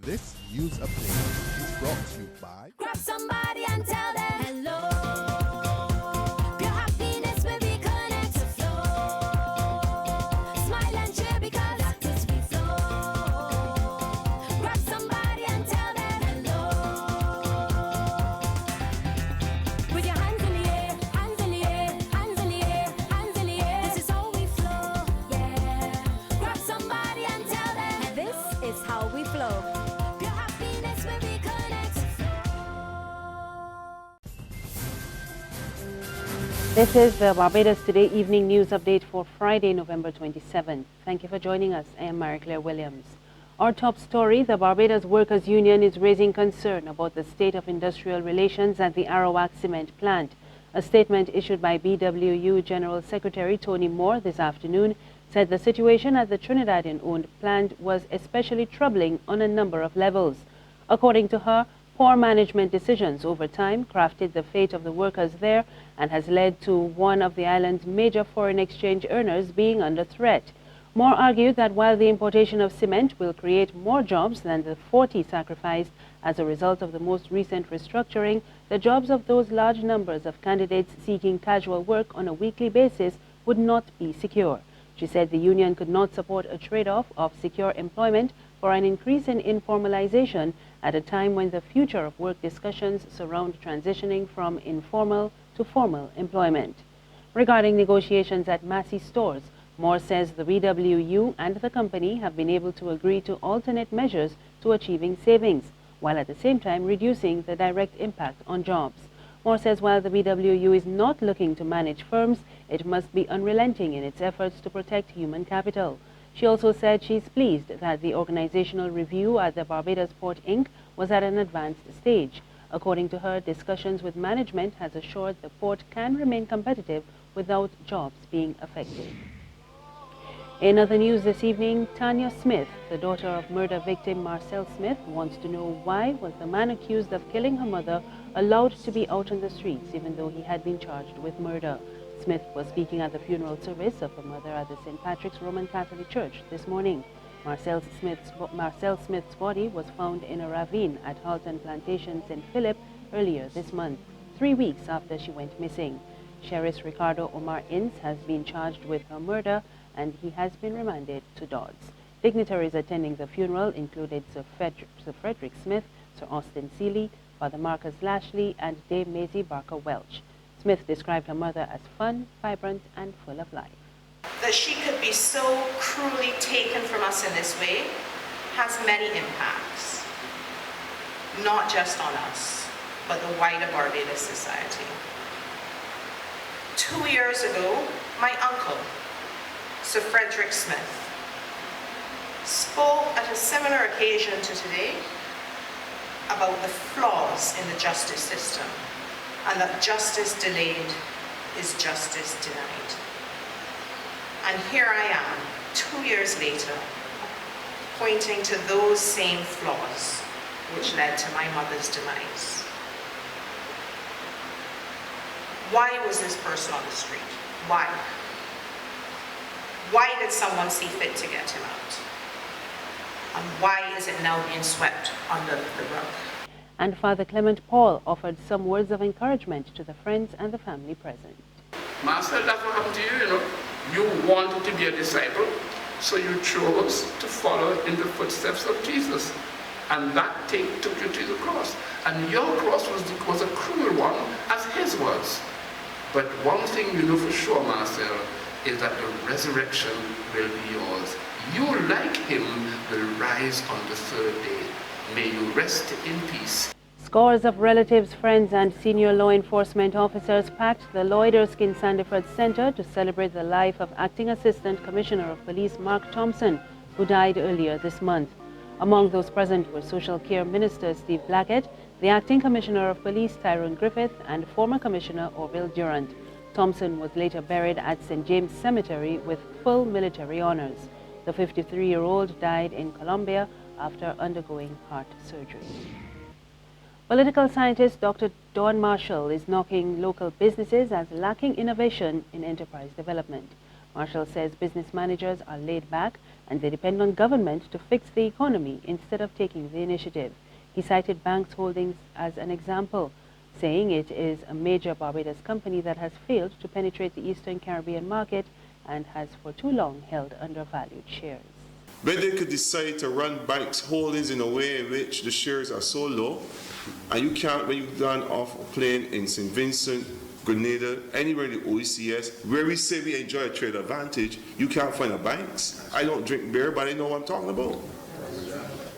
This news update is brought to you by Grab somebody and tell them hello. Pure happiness will be connect to flow. Smile and cheer because that is we flow. Grab somebody and tell them hello. With your hands in the air, hands in the air, hands in the air, hands in the air. This is how we flow, yeah. Grab somebody and tell them this is how we flow. Pure happiness will be connect to flow. This is the Barbados Today evening news update for Friday, November 27th. Thank you for joining us. I am Marcelle Williams. Our top story, the Barbados Workers' Union is raising concern about the state of industrial relations at the Arawak Cement Plant. A statement issued by BWU General Secretary Tony Moore this afternoon said the situation at the Trinidadian-owned plant was especially troubling on a number of levels. According to her, poor management decisions over time crafted the fate of the workers there and has led to one of the island's major foreign exchange earners being under threat. Moore argued that while the importation of cement will create more jobs than the 40 sacrificed as a result of the most recent restructuring, the jobs of those large numbers of candidates seeking casual work on a weekly basis would not be secure. She said the union could not support a trade-off of secure employment for an increase in informalization at a time when the future of work discussions surround transitioning from informal to formal employment. Regarding negotiations at Massey stores, Moore says the BWU and the company have been able to agree to alternate measures to achieving savings, while at the same time reducing the direct impact on jobs. Moore says while the BWU is not looking to manage firms, it must be unrelenting in its efforts to protect human capital. She also said she's pleased that the organizational review at the Barbados Port Inc. was at an advanced stage. According to her, discussions with management has assured the port can remain competitive without jobs being affected. In other news this evening, Tanya Smith, the daughter of murder victim Marcelle Smith, wants to know why was the man accused of killing her mother allowed to be out on the streets even though he had been charged with murder. Smith was speaking at the funeral service of her mother at the St. Patrick's Roman Catholic Church this morning. Marcelle Smith's body was found in a ravine at Halton Plantation, St. Philip, earlier this month, 3 weeks after she went missing. Sheriff Ricardo Omar Ince has been charged with her murder and he has been remanded to Dodds. Dignitaries attending the funeral included Sir Frederick Smith, Sir Austin Seeley, Father Marcus Lashley, and Dame Maisie Barker Welch. Smith described her mother as fun, vibrant, and full of life. That she could be so cruelly taken from us in this way has many impacts, not just on us, but the wider Barbados society. 2 years ago, my uncle, Sir Frederick Smith, spoke at a similar occasion to today about the flaws in the justice system and that justice delayed is justice denied. And here I am, 2 years later, pointing to those same flaws which led to my mother's demise. Why was this person on the street? Why? Why did someone see fit to get him out? And why is it now being swept under the rug? And Father Clement Paul offered some words of encouragement to the friends and the family present. Master, that's what happened to you, you know. You wanted to be a disciple, so you chose to follow in the footsteps of Jesus. And that took you to the cross. And your cross was a cruel one, as his was. But one thing you know for sure, Marcelle, is that the resurrection will be yours. You, like him, will rise on the third day. May you rest in peace. Scores of relatives, friends, and senior law enforcement officers packed the Lloyd Erskine Sandiford Centre to celebrate the life of Acting Assistant Commissioner of Police Mark Thompson, who died earlier this month. Among those present were Social Care Minister Steve Blackett, the Acting Commissioner of Police Tyrone Griffith, and former Commissioner Orville Durant. Thompson was later buried at St. James Cemetery with full military honors. The 53-year-old died in Colombia after undergoing heart surgery. Political scientist Dr. Dawn Marshall is knocking local businesses as lacking innovation in enterprise development. Marshall says business managers are laid back and they depend on government to fix the economy instead of taking the initiative. He cited Banks Holdings as an example, saying it is a major Barbados company that has failed to penetrate the Eastern Caribbean market and has for too long held undervalued shares. When they could decide to run Banks Holdings in a way in which the shares are so low, and you can't, when you land off a plane in St. Vincent, Grenada, anywhere in the OECS, where we say we enjoy a trade advantage, you can't find a Banks. I don't drink beer, but I know what I'm talking about.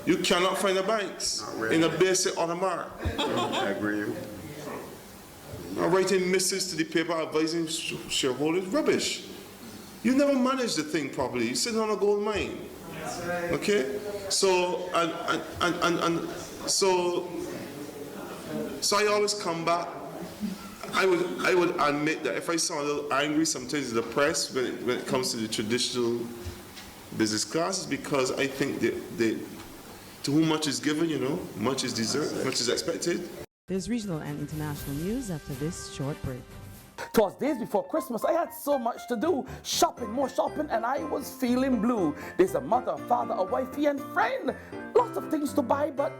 You cannot find a Banks in a basic Audemars. I agree. I'm writing missives to the paper advising shareholders, rubbish. You never manage the thing properly. You're sitting on a gold mine. Okay? So, so I always come back. I would admit that if I sound a little angry sometimes in the press when it comes to the traditional business classes, because I think they to whom much is given, you know, much is deserved, much is expected. There's regional and international news after this short break. It was days before Christmas. I had so much to do. Shopping, more shopping, and I was feeling blue. There's a mother, father, a wifey, and friend. Lots of things to buy, but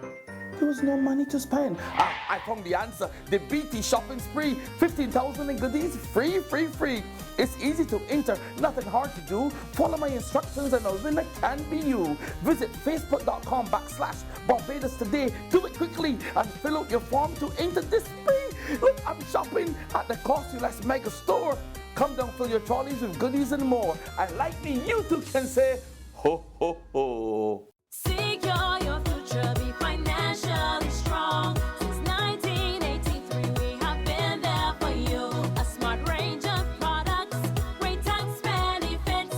there was no money to spend. I found the answer. The BT shopping spree. 15,000 in goodies. Free, free, free. It's easy to enter. Nothing hard to do. Follow my instructions and a winner can be you. Visit facebook.com/Barbados today. Do it quickly and fill out your form to enter this spree. Look, I'm shopping at the Costless Mega Store. Come down, fill your trolleys with goodies and more. And like me, you too can say, ho, ho, ho. Secure your future, be financially strong. Since 1983, we have been there for you. A smart range of products, great tax benefits.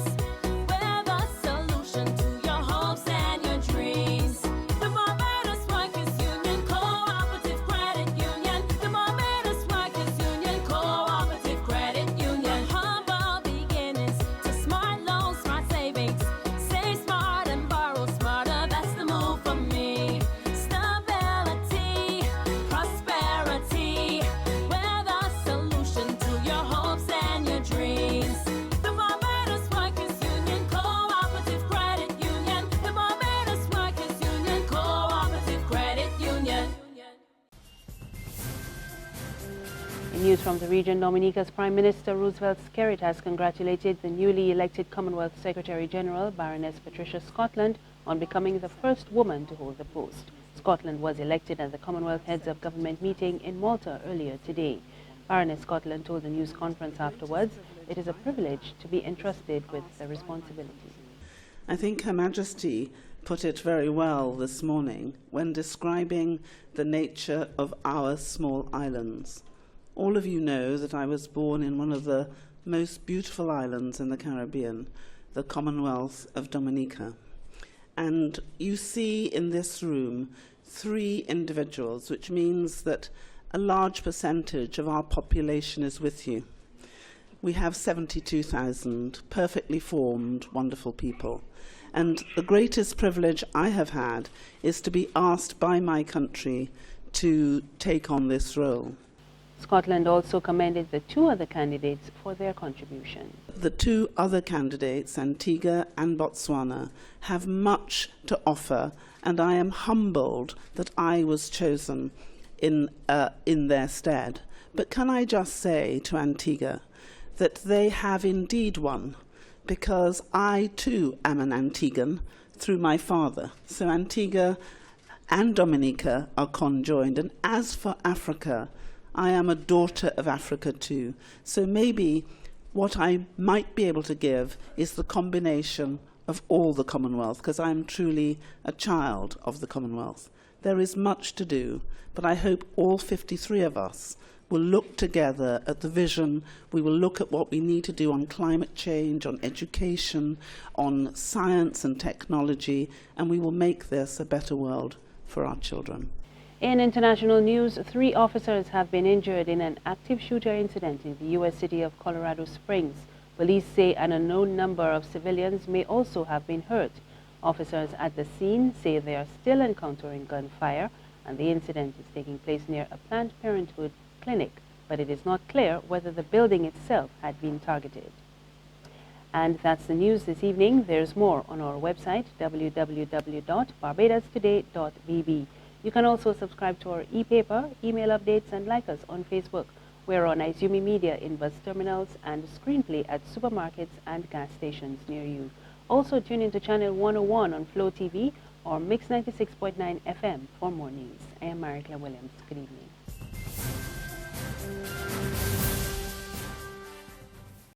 We're the solution to your hopes and your dreams. The Barbados Workers Union Cooperative Credit Union. The Barbados Workers Union Cooperative Credit Union. Humble beginnings to smart loans, smart savings. Save smart and borrow smarter. That's the move for me. Stability, prosperity. We're the solution to your hopes and your dreams. The Barbados Workers Union Cooperative Credit Union. The Barbados Workers Union Cooperative Credit Union. In news from the region, Dominica's Prime Minister Roosevelt Skerrit has congratulated the newly elected Commonwealth Secretary-General, Baroness Patricia Scotland, on becoming the first woman to hold the post. Scotland was elected at the Commonwealth Heads of Government meeting in Malta earlier today. Baroness Scotland told the news conference afterwards, it is a privilege to be entrusted with the responsibility. I think Her Majesty put it very well this morning when describing the nature of our small islands. All of you know that I was born in one of the most beautiful islands in the Caribbean, the Commonwealth of Dominica. And you see in this room 3 individuals, which means that a large percentage of our population is with you. We have 72,000 perfectly formed, wonderful people. And the greatest privilege I have had is to be asked by my country to take on this role. Scotland also commended the 2 other candidates for their contribution. The 2 other candidates, Antigua and Botswana, have much to offer, and I am humbled that I was chosen in their stead. But can I just say to Antigua that they have indeed won, because I too am an Antiguan through my father. So Antigua and Dominica are conjoined, and as for Africa, I am a daughter of Africa too. So maybe what I might be able to give is the combination of all the Commonwealth, because I'm truly a child of the Commonwealth. There is much to do, but I hope all 53 of us will look together at the vision. We will look at what we need to do on climate change, on education, on science and technology, and we will make this a better world for our children. In international news, 3 officers have been injured in an active shooter incident in the U.S. city of Colorado Springs. Police say an unknown number of civilians may also have been hurt. Officers at the scene say they are still encountering gunfire, and the incident is taking place near a Planned Parenthood clinic, but it is not clear whether the building itself had been targeted. And that's the news this evening. There's more on our website, www.barbadostoday.vb. You can also subscribe to our e-paper, email updates, and like us on Facebook. We're on Izumi Media in bus terminals and Screenplay at supermarkets and gas stations near you. Also tune into Channel 101 on Flow TV or Mix 96.9 FM for more news. I am Marcelle Williams. Good evening.